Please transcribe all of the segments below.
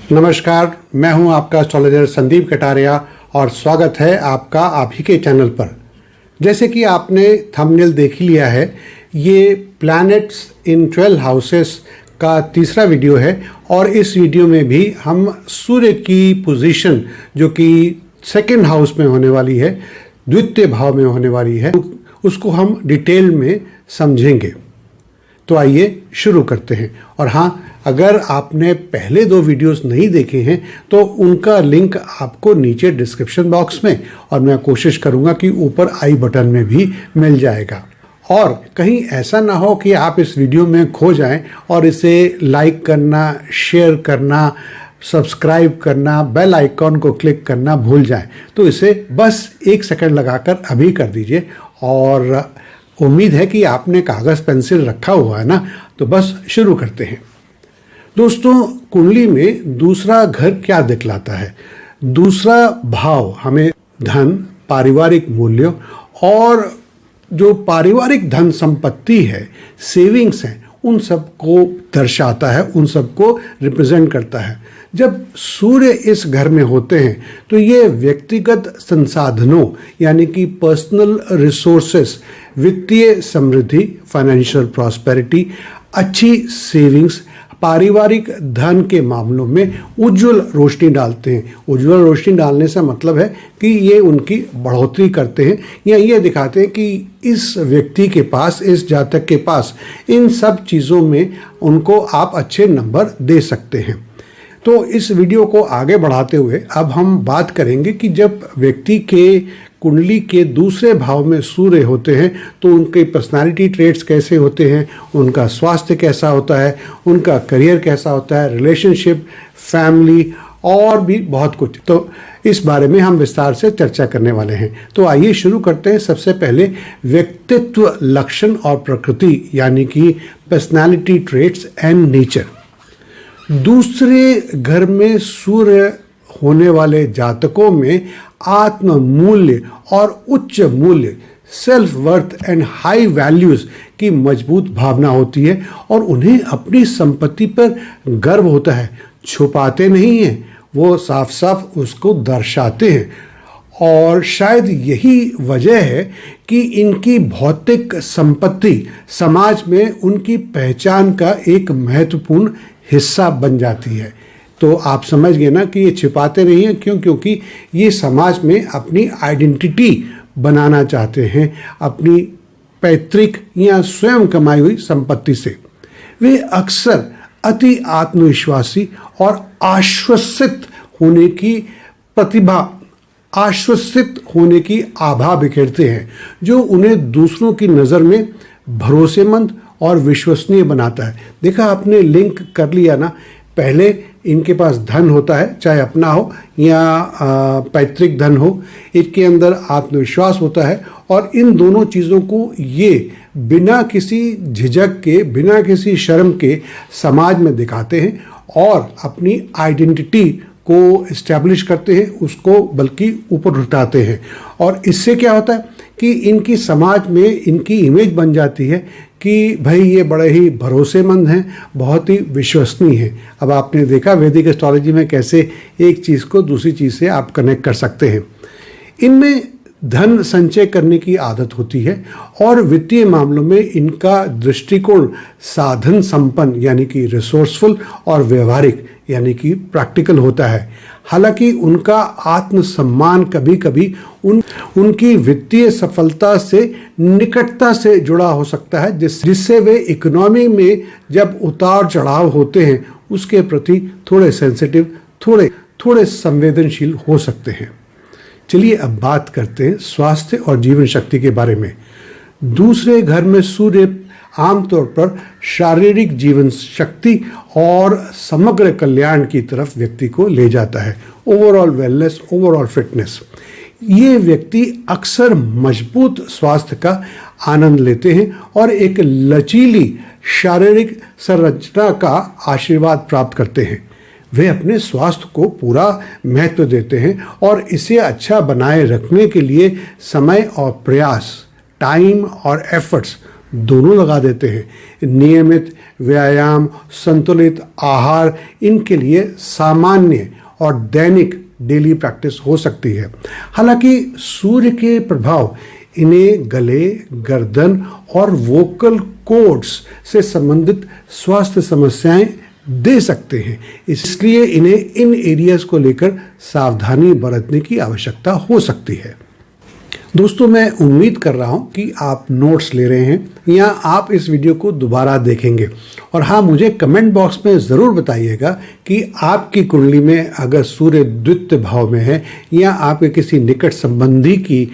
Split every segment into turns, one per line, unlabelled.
नमस्कार, मैं हूं आपका एस्ट्रोलॉजर संदीप कटारिया और स्वागत है आपका आप ही के चैनल पर। जैसे कि आपने थंबनेल देख लिया है, ये प्लैनेट्स इन 12 हाउसेस का तीसरा वीडियो है और इस वीडियो में भी हम सूर्य की पोजीशन जो कि सेकंड हाउस में होने वाली है, द्वितीय भाव में होने वाली है, उसको हम डिटेल में समझेंगे। तो आइए शुरू करते हैं। और हाँ, अगर आपने पहले 2 वीडियोस नहीं देखे हैं तो उनका लिंक आपको नीचे डिस्क्रिप्शन बॉक्स में और मैं कोशिश करूंगा कि ऊपर आई बटन में भी मिल जाएगा। और कहीं ऐसा ना हो कि आप इस वीडियो में खो जाएं और इसे लाइक करना, शेयर करना, सब्सक्राइब करना, बेल आइकॉन को क्लिक करना भूल जाएं। तो इसे बस 1 सेकंड लगाकर अभी कर दीजिए। और उम्मीद है कि आपने कागज़ पेंसिल रखा हुआ है ना, तो बस शुरू करते हैं। दोस्तों, कुंडली में दूसरा घर क्या दिखलाता है? दूसरा भाव हमें धन, पारिवारिक मूल्यों और जो पारिवारिक धन संपत्ति है, सेविंग्स हैं, उन सब को दर्शाता है, उन सब को रिप्रेजेंट करता है। जब सूर्य इस घर में होते हैं तो ये व्यक्तिगत संसाधनों यानी कि पर्सनल रिसोर्सेस, वित्तीय समृद्धि, फाइनेंशियल प्रॉस्पेरिटी, अच्छी सेविंग्स, पारिवारिक धन के मामलों में उज्जवल रोशनी डालते हैं। उज्जवल रोशनी डालने से मतलब है कि ये उनकी बढ़ोतरी करते हैं या ये दिखाते हैं कि इस व्यक्ति के पास, इस जातक के पास इन सब चीज़ों में उनको आप अच्छे नंबर दे सकते हैं। तो इस वीडियो को आगे बढ़ाते हुए अब हम बात करेंगे कि जब व्यक्ति के कुंडली के दूसरे भाव में सूर्य होते हैं तो उनके पर्सनालिटी ट्रेट्स कैसे होते हैं, उनका स्वास्थ्य कैसा होता है, उनका करियर कैसा होता है, रिलेशनशिप, फैमिली और भी बहुत कुछ। तो इस बारे में हम विस्तार से चर्चा करने वाले हैं। तो आइए शुरू करते हैं। सबसे पहले व्यक्तित्व लक्षण और प्रकृति यानी कि पर्सनालिटी ट्रेट्स एंड नेचर। दूसरे घर में सूर्य होने वाले जातकों में आत्म मूल्य और उच्च मूल्य, self worth and high values की मजबूत भावना होती है और उन्हें अपनी संपत्ति पर गर्व होता है। छुपाते नहीं हैं, वो साफ साफ उसको दर्शाते हैं। और शायद यही वजह है कि इनकी भौतिक संपत्ति समाज में उनकी पहचान का एक महत्वपूर्ण हिस्सा बन जाती है। तो आप समझ गए ना कि ये छिपाते नहीं हैं। क्यों? क्योंकि ये समाज में अपनी आइडेंटिटी बनाना चाहते हैं अपनी पैतृक या स्वयं कमाई हुई संपत्ति से। वे अक्सर अति आत्मविश्वासी और आश्वसित होने की प्रतिभा, आश्वसित होने की आभा बिखेरते हैं, जो उन्हें दूसरों की नज़र में भरोसेमंद और विश्वसनीय बनाता है। देखा आपने, लिंक कर लिया ना। पहले इनके पास धन होता है, चाहे अपना हो या पैतृक धन हो, इनके अंदर आत्मविश्वास होता है और इन दोनों चीज़ों को ये बिना किसी झिझक के, बिना किसी शर्म के समाज में दिखाते हैं और अपनी आइडेंटिटी को इस्टेब्लिश करते हैं, उसको बल्कि ऊपर उठाते हैं। और इससे क्या होता है कि इनकी समाज में इनकी इमेज बन जाती है कि भाई ये बड़े ही भरोसेमंद हैं, बहुत ही विश्वसनीय हैं। अब आपने देखा वैदिक एस्ट्रोलॉजी में कैसे एक चीज़ को दूसरी चीज़ से आप कनेक्ट कर सकते हैं। इनमें धन संचय करने की आदत होती है और वित्तीय मामलों में इनका दृष्टिकोण साधन संपन्न यानी कि रिसोर्सफुल और व्यवहारिक यानी कि प्रैक्टिकल होता है। हालांकि उनका आत्मसम्मान कभी कभी उनकी वित्तीय सफलता से निकटता से जुड़ा हो सकता है, जिससे वे इकोनॉमी में जब उतार चढ़ाव होते हैं उसके प्रति थोड़े सेंसिटिव, थोड़े संवेदनशील हो सकते हैं। चलिए अब बात करते हैं स्वास्थ्य और जीवन शक्ति के बारे में। दूसरे घर में सूर्य आमतौर पर शारीरिक जीवन शक्ति और समग्र कल्याण की तरफ व्यक्ति को ले जाता है। Overall wellness, overall fitness. ये व्यक्ति अक्सर मजबूत स्वास्थ्य का आनंद लेते हैं और एक लचीली शारीरिक संरचना का आशीर्वाद प्राप्त करते हैं। वे अपने स्वास्थ्य को पूरा महत्व देते हैं और इसे अच्छा बनाए रखने के लिए समय और प्रयास, टाइम और एफर्ट्स दोनों लगा देते हैं। नियमित व्यायाम, संतुलित आहार इनके लिए सामान्य और दैनिक डेली प्रैक्टिस हो सकती है। हालांकि सूर्य के प्रभाव इन्हें गले, गर्दन और वोकल कॉर्ड्स से संबंधित स्वास्थ्य समस्याएं दे सकते हैं, इसलिए इन्हें इन एरियाज को लेकर सावधानी बरतने की आवश्यकता हो सकती है। दोस्तों, मैं उम्मीद कर रहा हूं कि आप नोट्स ले रहे हैं या आप इस वीडियो को दोबारा देखेंगे। और हाँ, मुझे कमेंट बॉक्स में ज़रूर बताइएगा कि आपकी कुंडली में अगर सूर्य द्वितीय भाव में है या आपके किसी निकट संबंधी की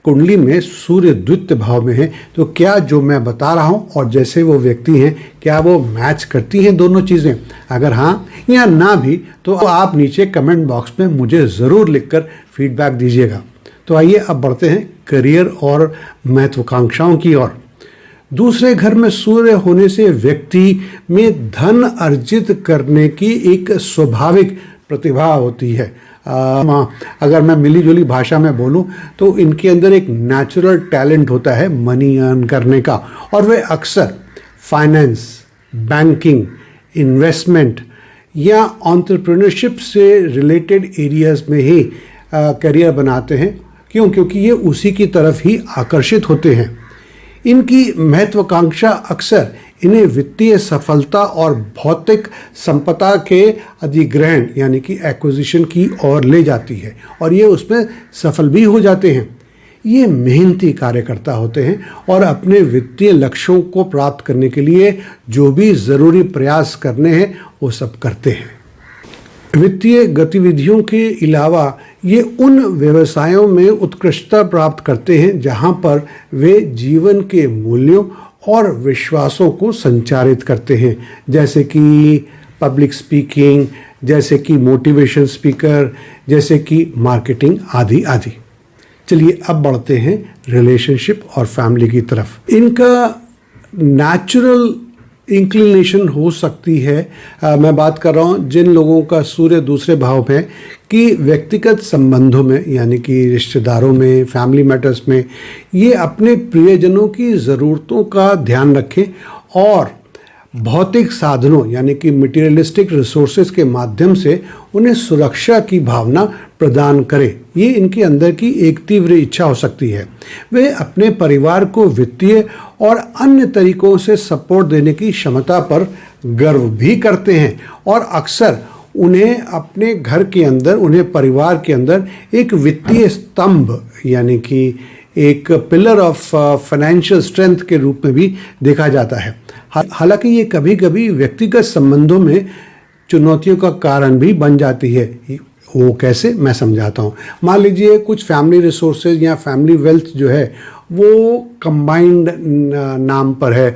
कुंडली में सूर्य द्वितीय भाव में है, तो क्या जो मैं बता रहा हूँ और जैसे वो व्यक्ति हैं, क्या वो मैच करती हैं दोनों चीज़ें? अगर हाँ या ना भी, तो आप नीचे कमेंट बॉक्स में मुझे ज़रूर लिखकर फीडबैक दीजिएगा। तो आइए अब बढ़ते हैं करियर और महत्वाकांक्षाओं की ओर। दूसरे घर में सूर्य होने से व्यक्ति में धन अर्जित करने की एक स्वाभाविक प्रतिभा होती है। अगर मैं मिली-जुली भाषा में बोलूं तो इनके अंदर एक नेचुरल टैलेंट होता है मनी अर्न करने का, और वे अक्सर फाइनेंस, बैंकिंग, इन्वेस्टमेंट या एंटरप्रेन्योरशिप से रिलेटेड एरियाज में ही करियर बनाते हैं। क्योंकि ये उसी की तरफ ही आकर्षित होते हैं। इनकी महत्वाकांक्षा अक्सर इन्हें वित्तीय सफलता और भौतिक संपदा के अधिग्रहण यानी कि एक्विजिशन की ओर ले जाती है, और ये उसमें सफल भी हो जाते हैं। ये मेहनती कार्यकर्ता होते हैं और अपने वित्तीय लक्ष्यों को प्राप्त करने के लिए जो भी ज़रूरी प्रयास करने हैं वो सब करते हैं। वित्तीय गतिविधियों के अलावा ये उन व्यवसायों में उत्कृष्टता प्राप्त करते हैं जहां पर वे जीवन के मूल्यों और विश्वासों को संचारित करते हैं, जैसे कि पब्लिक स्पीकिंग, जैसे कि मोटिवेशन स्पीकर, जैसे कि मार्केटिंग आदि आदि। चलिए अब बढ़ते हैं रिलेशनशिप और फैमिली की तरफ। इनका नेचुरल इंक्लिनेशन हो सकती है, मैं बात कर रहा हूँ जिन लोगों का सूर्य दूसरे भाव में, कि व्यक्तिगत संबंधों में यानी कि रिश्तेदारों में, फैमिली मैटर्स में ये अपने प्रियजनों की ज़रूरतों का ध्यान रखें और भौतिक साधनों यानी कि मटेरियलिस्टिक रिसोर्सेज के माध्यम से उन्हें सुरक्षा की भावना प्रदान करें। ये इनके अंदर की एक तीव्र इच्छा हो सकती है। वे अपने परिवार को वित्तीय और अन्य तरीकों से सपोर्ट देने की क्षमता पर गर्व भी करते हैं, और अक्सर उन्हें अपने घर के अंदर, उन्हें परिवार के अंदर एक वित्तीय स्तंभ यानी कि एक पिलर ऑफ फाइनेंशियल स्ट्रेंथ के रूप में भी देखा जाता है। हालांकि ये कभी कभी व्यक्तिगत संबंधों में चुनौतियों का कारण भी बन जाती है। वो कैसे, मैं समझाता हूँ। मान लीजिए कुछ फैमिली रिसोर्सेज या फैमिली वेल्थ जो है वो कंबाइंड नाम पर है,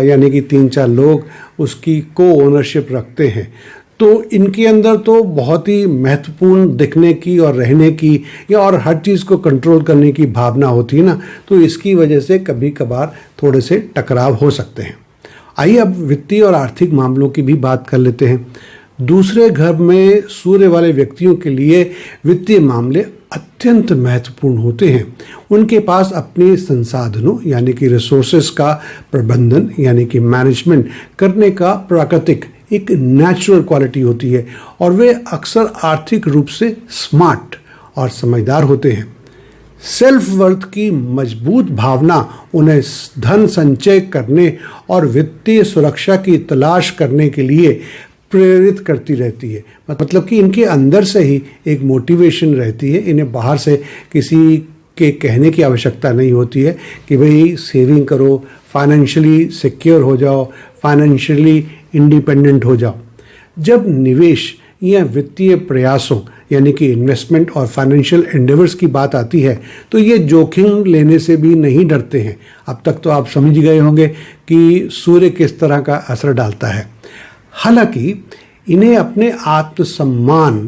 यानी कि 3-4 लोग उसकी को ओनरशिप रखते हैं, तो इनके अंदर तो बहुत ही महत्वपूर्ण दिखने की और रहने की या और हर चीज़ को कंट्रोल करने की भावना होती है ना, तो इसकी वजह से कभी कभार थोड़े से टकराव हो सकते हैं। आइए अब वित्तीय और आर्थिक मामलों की भी बात कर लेते हैं। दूसरे घर में सूर्य वाले व्यक्तियों के लिए वित्तीय मामले अत्यंत महत्वपूर्ण होते हैं। उनके पास अपने संसाधनों यानी कि रिसोर्सेज का प्रबंधन यानी कि मैनेजमेंट करने का प्राकृतिक एक नेचुरल क्वालिटी होती है, और वे अक्सर आर्थिक रूप से स्मार्ट और समझदार होते हैं। सेल्फ वर्थ की मजबूत भावना उन्हें धन संचय करने और वित्तीय सुरक्षा की तलाश करने के लिए प्रेरित करती रहती है। मतलब कि इनके अंदर से ही एक मोटिवेशन रहती है। इन्हें बाहर से किसी के कहने की आवश्यकता नहीं होती है कि भाई सेविंग करो, फाइनेंशियली सिक्योर हो जाओ, फाइनेंशियली इंडिपेंडेंट हो जाओ। जब निवेश या वित्तीय प्रयासों यानी कि इन्वेस्टमेंट और फाइनेंशियल एंडेवर्स की बात आती है, तो ये जोखिम लेने से भी नहीं डरते हैं। अब तक तो आप समझ गए होंगे कि सूर्य किस तरह का असर डालता है। हालांकि इन्हें अपने आत्मसम्मान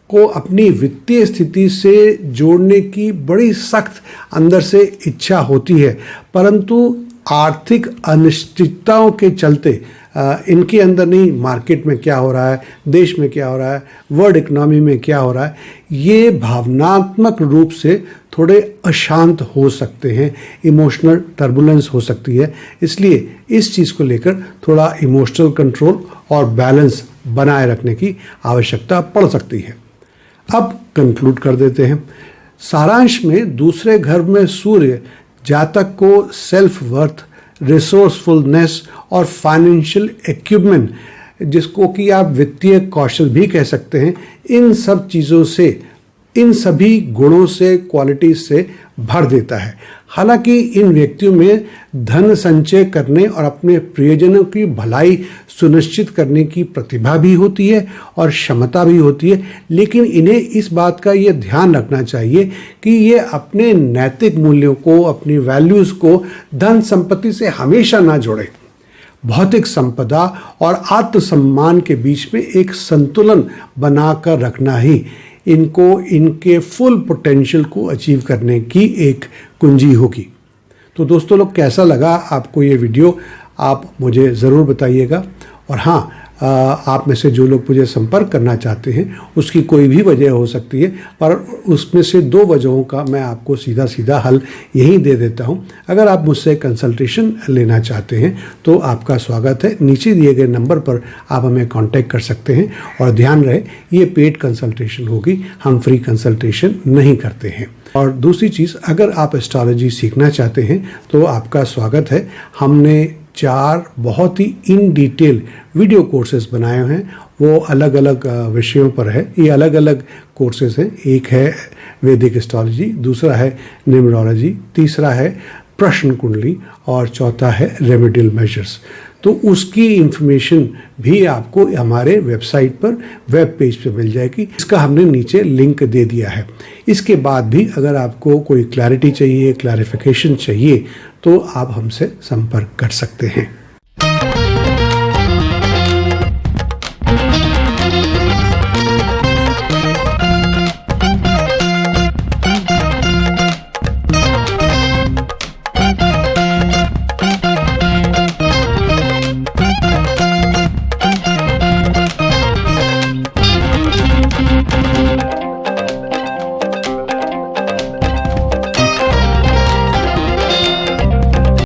को अपनी वित्तीय स्थिति से जोड़ने की बड़ी सख्त अंदर से इच्छा होती है, परंतु आर्थिक अनिश्चितताओं के चलते इनके अंदर नहीं, मार्केट में क्या हो रहा है, देश में क्या हो रहा है, वर्ल्ड इकोनॉमी में क्या हो रहा है, ये भावनात्मक रूप से थोड़े अशांत हो सकते हैं, इमोशनल टर्बुलेंस हो सकती है। इसलिए इस चीज़ को लेकर थोड़ा इमोशनल कंट्रोल और बैलेंस बनाए रखने की आवश्यकता पड़ सकती है। अब कंक्लूड कर देते हैं। सारांश में दूसरे घर में सूर्य जातक को सेल्फ वर्थ, रिसोर्सफुलनेस और फाइनेंशियल एक्विपमेंट, जिसको कि आप वित्तीय कौशल भी कह सकते हैं, इन सब चीज़ों से, इन सभी गुणों से, क्वालिटीज से भर देता है। हालांकि इन व्यक्तियों में धन संचय करने और अपने प्रियजनों की भलाई सुनिश्चित करने की प्रतिभा भी होती है और क्षमता भी होती है, लेकिन इन्हें इस बात का ये ध्यान रखना चाहिए कि ये अपने नैतिक मूल्यों को, अपनी वैल्यूज़ को धन संपत्ति से हमेशा ना जोड़ें। भौतिक संपदा और आत्मसम्मान के बीच में एक संतुलन बनाकर रखना ही इनको इनके फुल पोटेंशियल को अचीव करने की एक कुंजी होगी। तो दोस्तों लोग, कैसा लगा आपको ये वीडियो, आप मुझे ज़रूर बताइएगा। और हाँ, आप में से जो लोग मुझे संपर्क करना चाहते हैं, उसकी कोई भी वजह हो सकती है, पर उसमें से 2 वजहों का मैं आपको सीधा सीधा हल यहीं दे देता हूं। अगर आप मुझसे कंसल्टेशन लेना चाहते हैं तो आपका स्वागत है। नीचे दिए गए नंबर पर आप हमें कांटेक्ट कर सकते हैं। और ध्यान रहे, ये पेड कंसल्टेशन होगी, हम फ्री कंसल्टेशन नहीं करते हैं। और दूसरी चीज़, अगर आप एस्ट्रोलॉजी सीखना चाहते हैं तो आपका स्वागत है। हमने 4 बहुत ही इन डिटेल वीडियो कोर्सेज बनाए हैं, वो अलग अलग विषयों पर है। ये अलग अलग कोर्सेज हैं। एक है वैदिक एस्ट्रोलॉजी, दूसरा है न्यूमरोलॉजी, तीसरा है प्रश्न कुंडली और चौथा है रेमेडियल मेजर्स। तो उसकी इंफॉर्मेशन भी आपको हमारे वेबसाइट पर, वेब पेज पे मिल जाएगी। इसका हमने नीचे लिंक दे दिया है। इसके बाद भी अगर आपको कोई क्लैरिटी चाहिए, क्लैरिफिकेशन चाहिए, तो आप हमसे संपर्क कर सकते हैं।